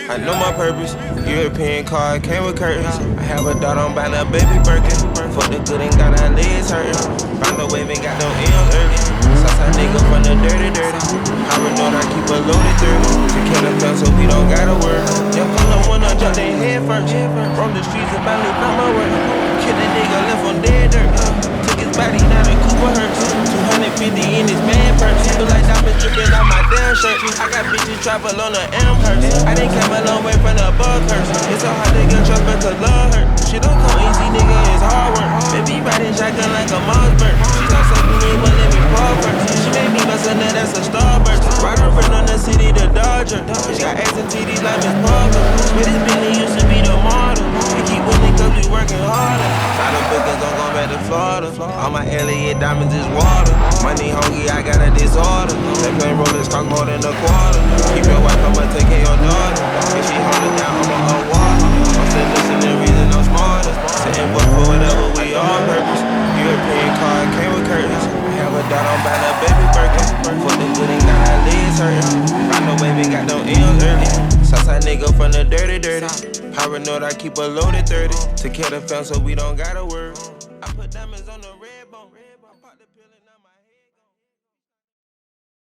I know my purpose. European car came with curtains. I have a daughter, I'm buying a baby Birkin. Fuck the good, ain't got her legs hurting. Found a wave, ain't got no M's early. Southside nigga from the dirty. I know I keep a loaded 30. To kill the fence so we don't gotta work. Yeah, pull up when I jump their head first. From the streets and finally found my work. Kill that nigga, left on dead dirt. Took his body down to Cooper Hurst. 250 in his man purse. Feel like diamonds dripping out my damn shirt. I got bitches travel on the Amherst. I didn't come a long way from the bug curse. It's so hard to get trust, but to love her. She don't come easy, nigga, it's hard work. Baby riding shotgun like a Mossberg. She gon' suck me in, but let me fall first. She made me bust her nut, that's a starburst. Ride her friend on the city, the Dodger. Bitch got ass and titties like Miss Parker. But this Bentley used to be the model. We keep winning cause we working harder. Side of Birkins, I'm going back to Florida. All my Elliott diamonds is water. Money hungry, I got a disorder. That plain rollers cost more than a quarter. Keep your wife, I'ma take care of your daughter. If she hold it down, I'ma unwater. I'm still listening, reason I'm smarter. Sitting work for whatever we all purpose. European car came with curtains. Have a daughter, I'm buying a baby Birkin. Fuck the good, ain't got her legs hurting. Ride no wave, ain't got no M's early. Southside nigga from the dirty. Paranoid, I keep a loaded 30. To kill the fence so we don't gotta work.